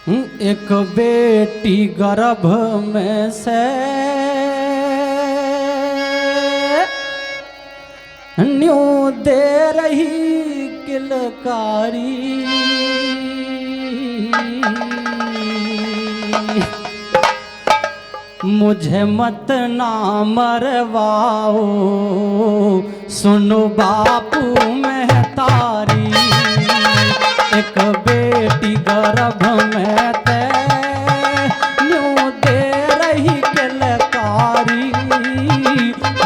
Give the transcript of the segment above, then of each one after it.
एक बेटी गर्भ में से न्यू दे रही किलकारी, मुझे मत ना मरवाओ सुनो बापू मैं तारी। एक बेटी गर्भ में ते न्यू दे रही किलकारी,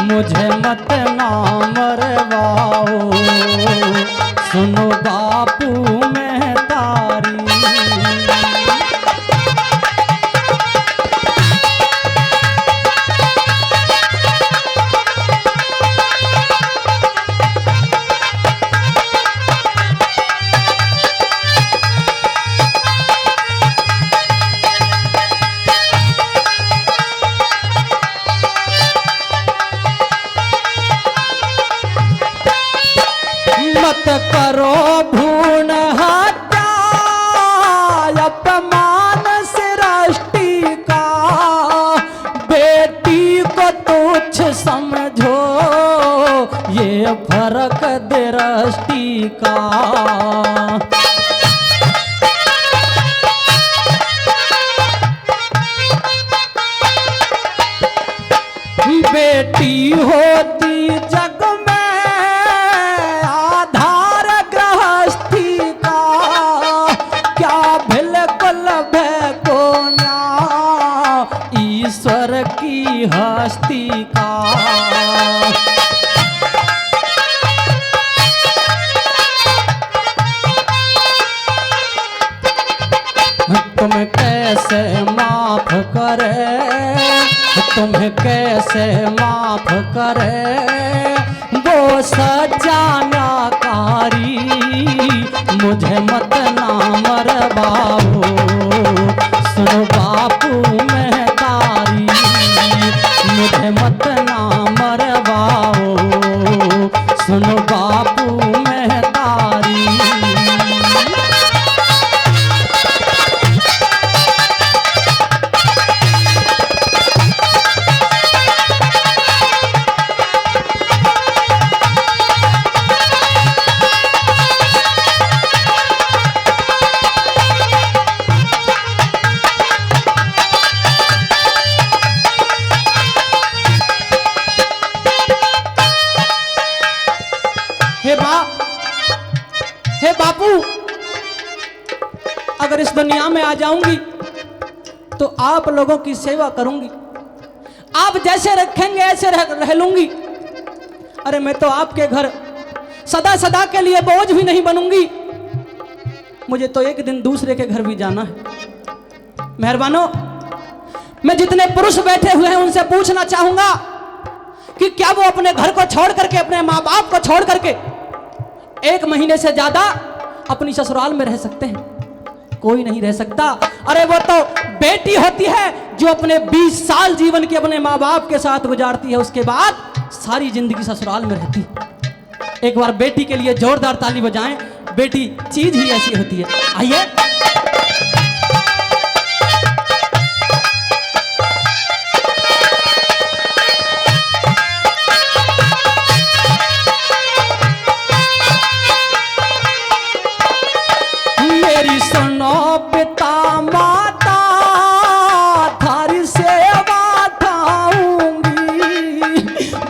मुझे मत ना मरवाओ सुनो बापू मैं तारी। मत करो भ्रूण हत्या, अपमान सृष्टि का, बेटी को तुच्छ समझो ये फर्क दृष्टि का। बेटी होती जग में आधार गृहस्थी का, क्या बिल्कुल को न्या ईश्वर की हस्ती का। तुम्हें कैसे माफ करे, तुम्हें कैसे माफ करे वो सच्चा नाकारी, मुझे मत ना मरवाओ सुनो बापू मैं तारी। मुझे मत ना मरवाओ सुनो बापू मैं तारी। हे बापू, अगर इस दुनिया में आ जाऊंगी तो आप लोगों की सेवा करूंगी, आप जैसे रखेंगे ऐसे रह लूंगी। अरे मैं तो आपके घर सदा सदा के लिए बोझ भी नहीं बनूंगी, मुझे तो एक दिन दूसरे के घर भी जाना है। मेहरबानो, मैं जितने पुरुष बैठे हुए हैं उनसे पूछना चाहूंगा कि क्या वो अपने घर को छोड़ करके, अपने माँ बाप को छोड़ करके 1 महीने से ज्यादा अपनी ससुराल में रह सकते हैं? कोई नहीं रह सकता। अरे वो तो बेटी होती है जो अपने 20 साल जीवन के अपने माँ बाप के साथ गुजारती है, उसके बाद सारी जिंदगी ससुराल में रहती है। एक बार बेटी के लिए जोरदार ताली बजाएं, बेटी चीज ही ऐसी होती है। आइए पिता माता थारी सेवा थाऊंगी,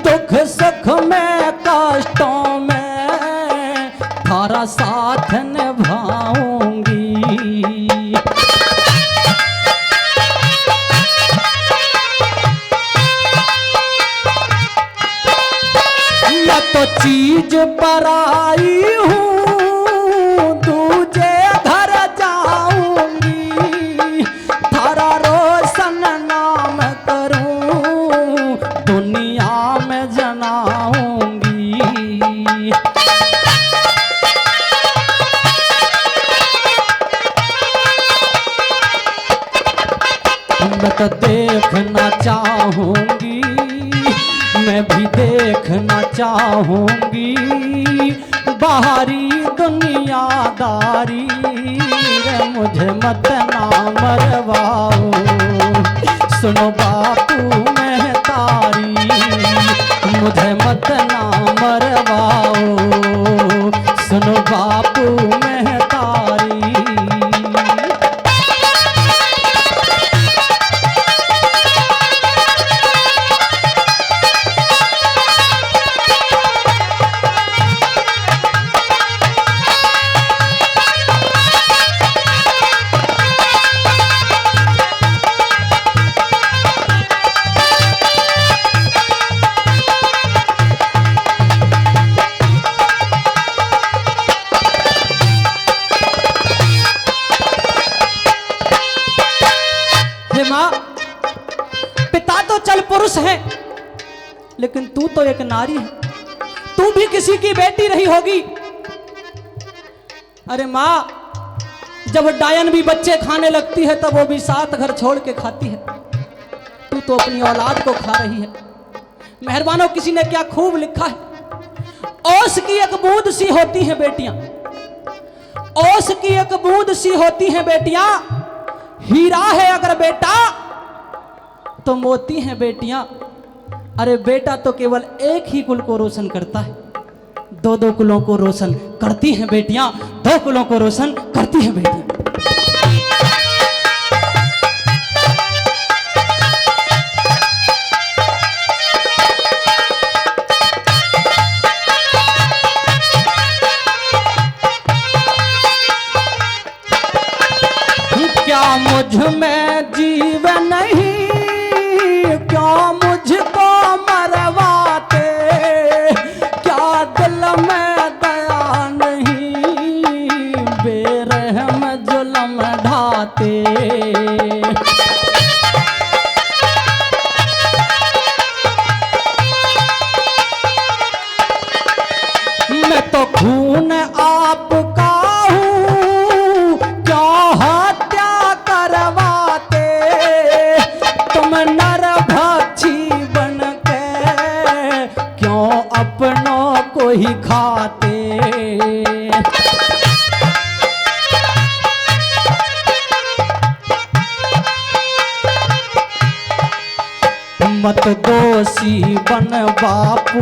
दुख सुख में कष्टों में थारा साथ निभाऊंगी। मैं तो चीज पर आई हूँ, मैं तो देखना चाहूंगी, मैं भी देखना चाहूंगी बाहरी दुनियादारी, मुझे मत ना मरवाओ, सुनो बापू महतारी, मुझे मत ना मरवाओ, सुनो बापू महतारी। माँ, पिता तो चल पुरुष है, लेकिन तू तो एक नारी है, तू भी किसी की बेटी रही होगी। अरे माँ, जब डायन भी बच्चे खाने लगती है तब वो भी साथ घर छोड़ के खाती है, तू तो अपनी औलाद को खा रही है। मेहरबानों, किसी ने क्या खूब लिखा है, ओस की एक बूंद सी होती हैं बेटियां, ओस की एक बूंद सी होती हैं बेटियां, हीरा है अगर बेटा तो मोती हैं बेटियां। अरे बेटा तो केवल एक ही कुल को रोशन करता है, दो दो कुलों को रोशन करती हैं बेटियां, दो कुलों को रोशन करती हैं बेटियां। क्या मुझ में जीव नहीं, क्यों मुझको मरवाते, क्या दिल में दया नहीं, बेरहम जुल्म ढाते। मैं तो खून आपका हूँ, क्यों हत्या करवाते, तुम नरभक्षी बन के क्यों अपनों को ही खाते। मत दोषी बन बापू,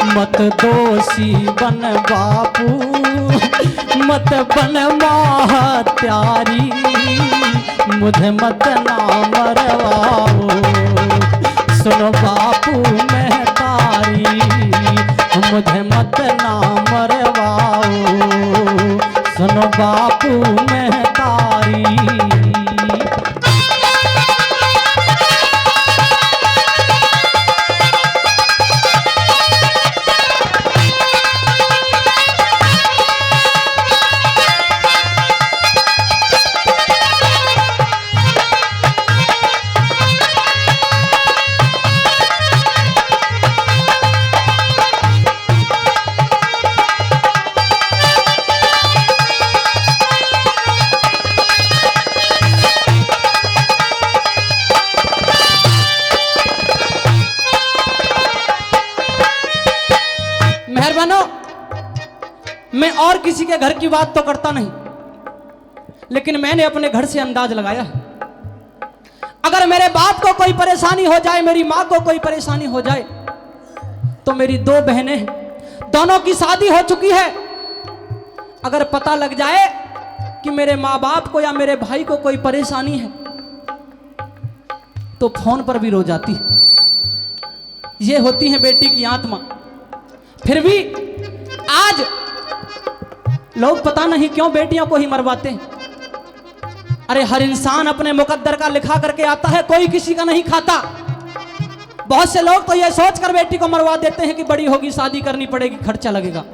मत दोषी बन बापू, मत बन महत्यारी, मुझे मत ना मरवाओ, सुनो बापू महतारी, मुझे मत ना मरवाओ, सुनो बापू महतारी। मेहरबानों, मैं और किसी के घर की बात तो करता नहीं, लेकिन मैंने अपने घर से अंदाज लगाया है। अगर मेरे बाप को कोई परेशानी हो जाए, मेरी माँ को कोई परेशानी हो जाए, तो मेरी दो बहनें हैं, दोनों की शादी हो चुकी है, अगर पता लग जाए कि मेरे माँ बाप को या मेरे भाई को कोई परेशानी है तो फोन पर भी रो जाती है। ये होती है बेटी की आत्मा। फिर भी आज लोग पता नहीं क्यों बेटियों को ही मरवाते हैं। अरे हर इंसान अपने मुकद्दर का लिखा करके आता है, कोई किसी का नहीं खाता। बहुत से लोग तो ये सोचकर बेटी को मरवा देते हैं कि बड़ी होगी शादी करनी पड़ेगी, खर्चा लगेगा।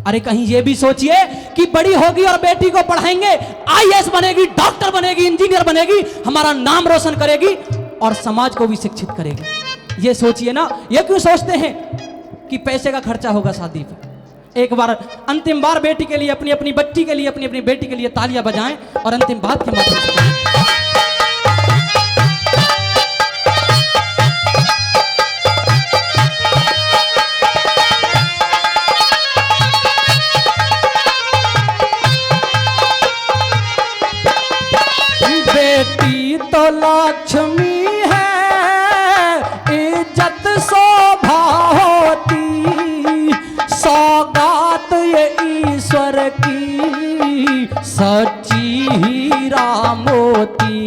अरे कहीं ये भी सोचिए कि बड़ी होगी और बेटी को पढ़ाएंगे, आईएएस बनेगी, डॉक्टर बनेगी, इंजीनियर बनेगी, हमारा नाम रोशन करेगी और समाज को भी शिक्षित करेगी। ये सोचिए ना, ये क्यों सोचते हैं कि पैसे का खर्चा होगा शादी पे। एक बार अंतिम बार बेटी के लिए, अपनी अपनी बच्ची के लिए, अपनी अपनी बेटी के लिए तालियां बजाएं और अंतिम बात के माध्यम से लक्ष्मी है इज्जत शोभा होती, सौगात ये ईश्वर की सच्ची हीरा मोती।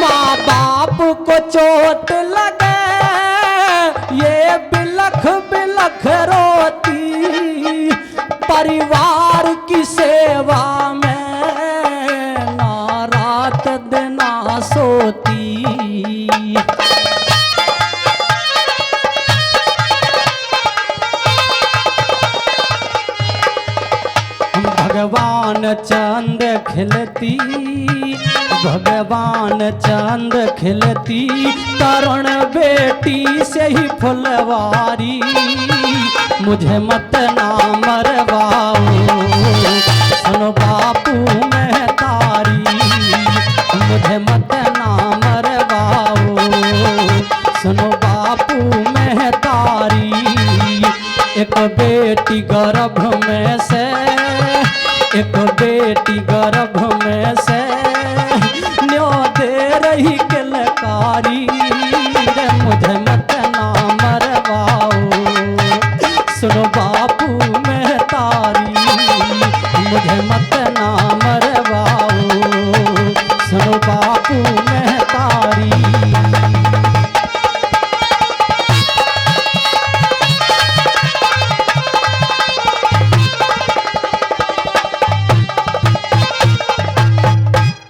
माँ बाप को चोट लगे ये बिलख बिलख रोती, परिवार की सेवा में ना रात दिन ना सोती। भगवान चंद खिलती, भगवान चंद खिलती, तरुण बेटी से ही फुलवारी, मुझे मत ना मरवाओ सुनो बापू मैं तारी, मुझे मत ना मरवाओ सुनो बापू मैं तारी। एक बेटी गर्भ में से, एक बेटी गर्भ में से न्यो दे रही किलकारी, मुझे मत ना मरवाओ सुनो बापू मैं तारी, मुझे मत ना मरवाओ सुनो बापू